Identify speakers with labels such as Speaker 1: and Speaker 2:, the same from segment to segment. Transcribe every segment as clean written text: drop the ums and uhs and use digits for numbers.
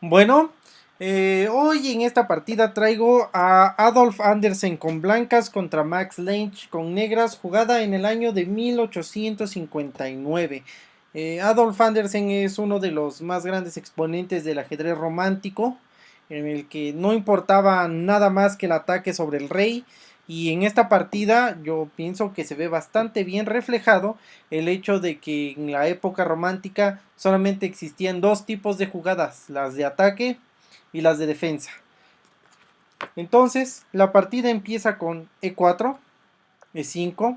Speaker 1: Bueno, hoy en esta partida traigo a Adolf Andersen con blancas contra Max Lange con negras, jugada en el año de 1859. Adolf Andersen es uno de los más grandes exponentes del ajedrez romántico, en el que no importaba nada más que el ataque sobre el rey. Y en esta partida yo pienso que se ve bastante bien reflejado el hecho de que en la época romántica solamente existían dos tipos de jugadas, las de ataque y las de defensa. Entonces, la partida empieza con E4, E5,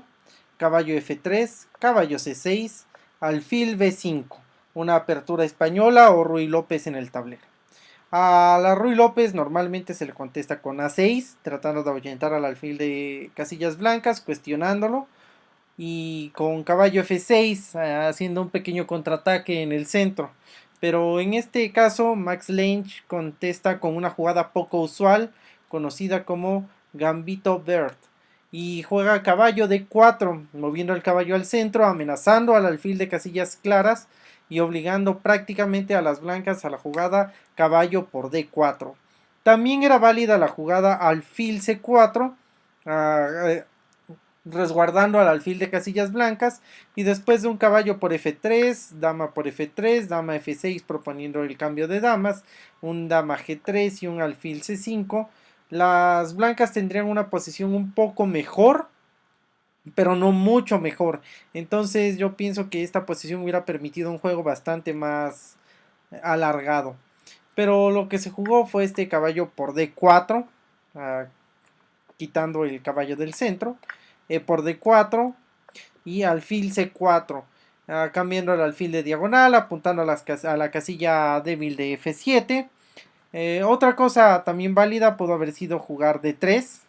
Speaker 1: caballo F3, caballo C6, alfil B5, una apertura española o Ruy López en el tablero. A la Ruy López normalmente se le contesta con A6, tratando de ahuyentar al alfil de casillas blancas, cuestionándolo. Y con caballo F6 haciendo un pequeño contraataque en el centro. Pero en este caso Max Lange contesta con una jugada poco usual conocida como Gambito Bird y juega caballo D4, moviendo el caballo al centro, amenazando al alfil de casillas claras y obligando prácticamente a las blancas a la jugada caballo por D4. También era válida la jugada alfil C4, resguardando al alfil de casillas blancas, y después de un caballo por F3, dama por F3, dama F6 proponiendo el cambio de damas, un dama G3 y un alfil C5, las blancas tendrían una posición un poco mejor, pero no mucho mejor. Entonces yo pienso que esta posición hubiera permitido un juego bastante más alargado. Pero lo que se jugó fue este caballo por D4, quitando el caballo del centro, por D4 y alfil C4, cambiando el alfil de diagonal, apuntando a la casilla débil de F7. Otra cosa también válida pudo haber sido jugar D3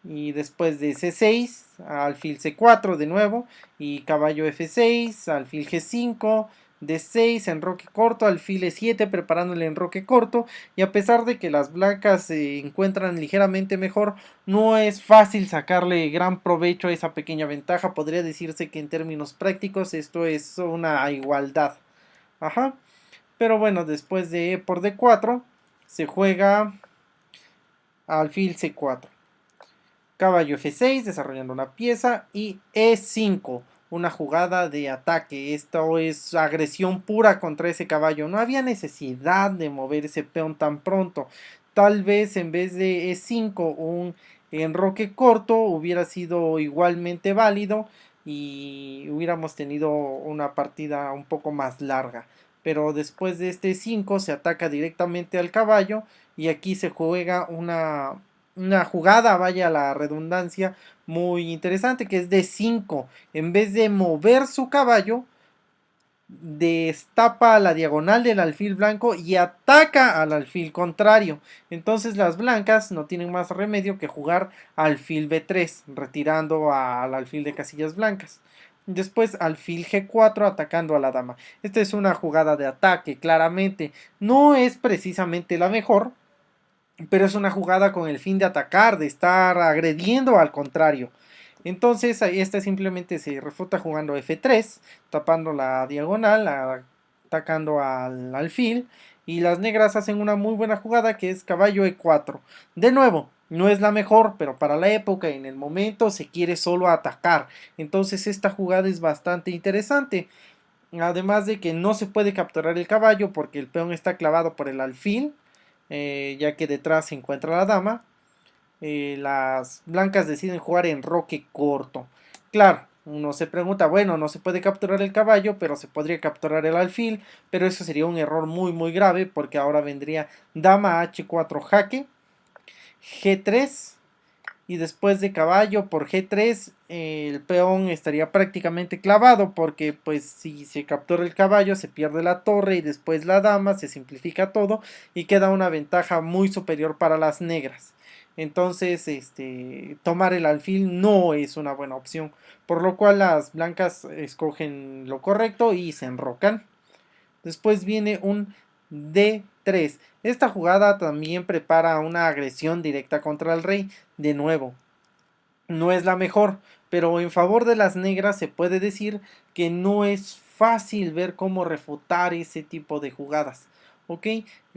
Speaker 1: y después de C6, alfil C4 de nuevo, y caballo F6, alfil G5, D6, enroque corto, alfil E7 preparando el enroque corto, y a pesar de que las blancas se encuentran ligeramente mejor, no es fácil sacarle gran provecho a esa pequeña ventaja. Podría decirse que en términos prácticos esto es una igualdad. Ajá. Pero bueno, después de E por D4 se juega alfil C4. Caballo F6 desarrollando una pieza y E5, una jugada de ataque. Esto es agresión pura contra ese caballo. No había necesidad de mover ese peón tan pronto. Tal vez en vez de E5 un enroque corto hubiera sido igualmente válido y hubiéramos tenido una partida un poco más larga. Pero después de este 5 se ataca directamente al caballo y aquí se juega una jugada, vaya la redundancia, muy interesante, que es de 5. En vez de mover su caballo, destapa la diagonal del alfil blanco y ataca al alfil contrario. Entonces las blancas no tienen más remedio que jugar alfil B3, retirando al alfil de casillas blancas. Después alfil G4 atacando a la dama. Esta es una jugada de ataque, claramente. No es precisamente la mejor, pero es una jugada con el fin de atacar, de estar agrediendo al contrario. Entonces esta simplemente se refuta jugando F3, tapando la diagonal, atacando al alfil, y las negras hacen una muy buena jugada que es caballo E4. De nuevo, no es la mejor, pero para la época y en el momento se quiere solo atacar. Entonces esta jugada es bastante interesante. Además de que no se puede capturar el caballo porque el peón está clavado por el alfil, ya que detrás se encuentra la dama. Las blancas deciden jugar en roque corto. Claro, uno se pregunta, bueno, no se puede capturar el caballo, pero se podría capturar el alfil, pero eso sería un error muy grave porque ahora vendría dama H4 jaque, G3, y después de caballo por G3 el peón estaría prácticamente clavado porque pues si se captura el caballo se pierde la torre y después la dama, se simplifica todo y queda una ventaja muy superior para las negras. Entonces tomar el alfil no es una buena opción, por lo cual las blancas escogen lo correcto y se enrocan. Después viene un D3. Esta jugada también prepara una agresión directa contra el rey. De nuevo, no es la mejor, pero en favor de las negras se puede decir que no es fácil ver cómo refutar ese tipo de jugadas. Ok,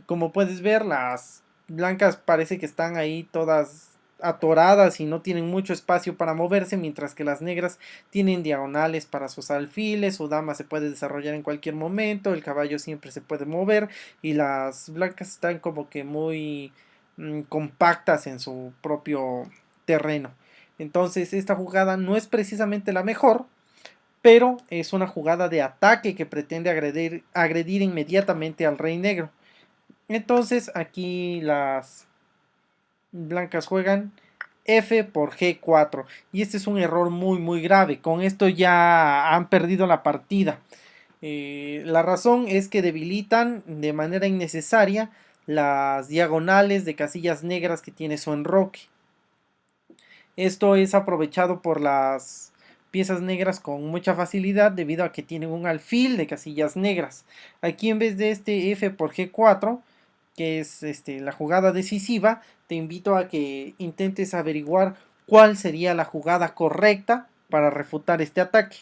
Speaker 1: como puedes ver, las blancas parece que están ahí todas atoradas y no tienen mucho espacio para moverse, mientras que las negras tienen diagonales para sus alfiles, su dama se puede desarrollar en cualquier momento, el caballo siempre se puede mover y las blancas están como que muy compactas en su propio terreno. Entonces esta jugada no es precisamente la mejor, pero es una jugada de ataque que pretende agredir inmediatamente al rey negro. Entonces aquí las blancas juegan F por G4 y este es un error muy grave. Con esto ya han perdido la partida. La razón es que debilitan de manera innecesaria las diagonales de casillas negras que tiene su enroque. Esto es aprovechado por las piezas negras con mucha facilidad debido a que tienen un alfil de casillas negras. Aquí en vez de este F por G4, que es la jugada decisiva, te invito a que intentes averiguar cuál sería la jugada correcta para refutar este ataque.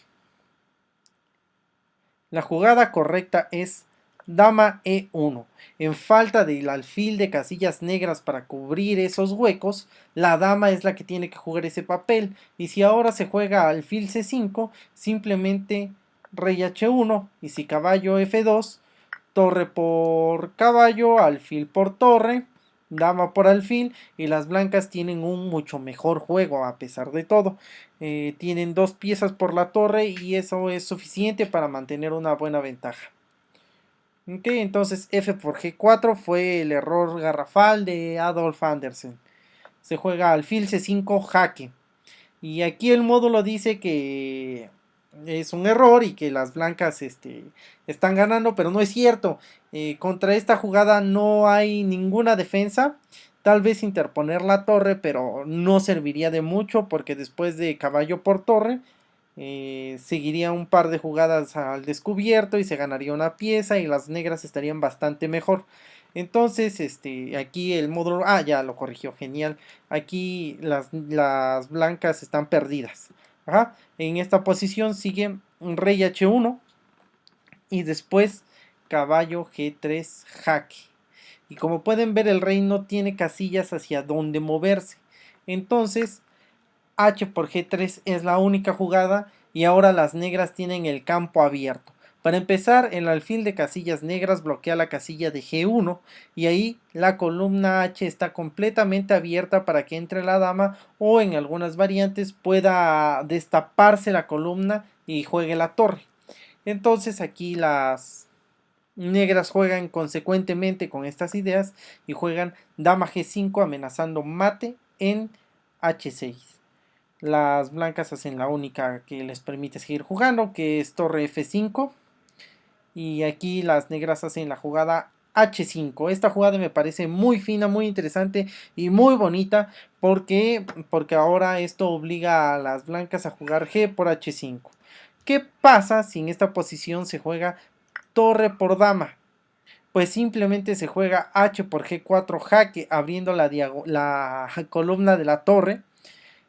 Speaker 1: La jugada correcta es dama E1. En falta del alfil de casillas negras para cubrir esos huecos, la dama es la que tiene que jugar ese papel. Y si ahora se juega alfil C5, simplemente rey H1. Y si caballo F2, torre por caballo, alfil por torre, dama por alfil, y las blancas tienen un mucho mejor juego a pesar de todo. Tienen dos piezas por la torre y eso es suficiente para mantener una buena ventaja. Ok, entonces F por G4 fue el error garrafal de Adolf Andersen. Se juega alfil C5 jaque. Y aquí el módulo dice que es un error y que las blancas están ganando, pero no es cierto. Contra esta jugada no hay ninguna defensa. Tal vez interponer la torre, pero no serviría de mucho porque después de caballo por torre seguiría un par de jugadas al descubierto y se ganaría una pieza y las negras estarían bastante mejor. Entonces, aquí el módulo, ya lo corrigió, genial. Aquí las blancas están perdidas. Ajá. En esta posición sigue rey H1 y después caballo G3 jaque. Y como pueden ver, el rey no tiene casillas hacia donde moverse. Entonces, H por G3 es la única jugada y ahora las negras tienen el campo abierto. Para empezar, el alfil de casillas negras bloquea la casilla de G1 y ahí la columna H está completamente abierta para que entre la dama o en algunas variantes pueda destaparse la columna y juegue la torre. Entonces aquí las negras juegan consecuentemente con estas ideas y juegan dama G5 amenazando mate en H6. Las blancas hacen la única que les permite seguir jugando, que es torre F5. Y aquí las negras hacen la jugada H5. Esta jugada me parece muy fina, muy interesante y muy bonita. Porque ahora esto obliga a las blancas a jugar G por H5. ¿Qué pasa si en esta posición se juega torre por dama? Pues simplemente se juega H por G4 jaque, abriendo la columna de la torre.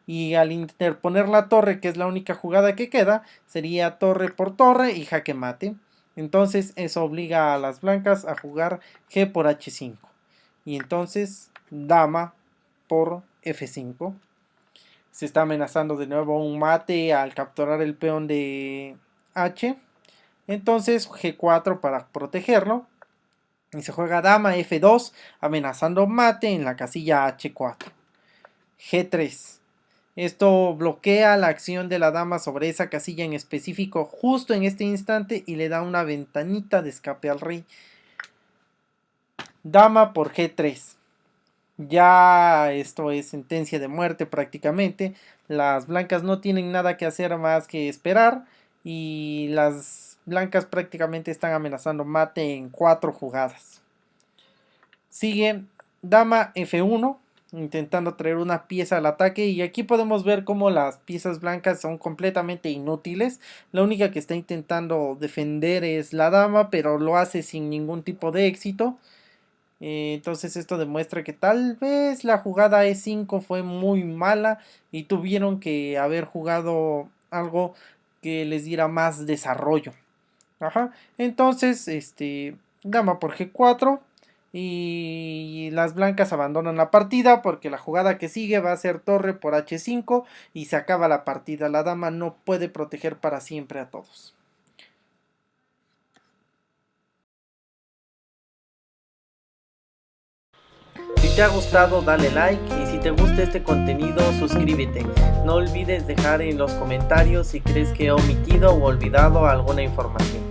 Speaker 1: Y al interponer la torre, que es la única jugada que queda, sería torre por torre y jaque mate. Entonces eso obliga a las blancas a jugar G por H5. Y entonces dama por F5. Se está amenazando de nuevo un mate al capturar el peón de H. Entonces G4 para protegerlo. Y se juega dama F2 amenazando mate en la casilla H4. G3. Esto bloquea la acción de la dama sobre esa casilla en específico justo en este instante y le da una ventanita de escape al rey. Dama por G3. Ya esto es sentencia de muerte prácticamente. Las blancas no tienen nada que hacer más que esperar. Y las blancas prácticamente están amenazando mate en 4 jugadas. Sigue dama F1, intentando traer una pieza al ataque, y aquí podemos ver cómo las piezas blancas son completamente inútiles. La única que está intentando defender es la dama, pero lo hace sin ningún tipo de éxito. Entonces esto demuestra que tal vez la jugada E5 fue muy mala y tuvieron que haber jugado algo que les diera más desarrollo. Ajá. Entonces, dama por G4 y las blancas abandonan la partida porque la jugada que sigue va a ser torre por H5 y se acaba la partida. La dama no puede proteger para siempre a todos. Si te ha gustado, dale like, y si te gusta este contenido, suscríbete. No olvides dejar en los comentarios si crees que he omitido o olvidado alguna información.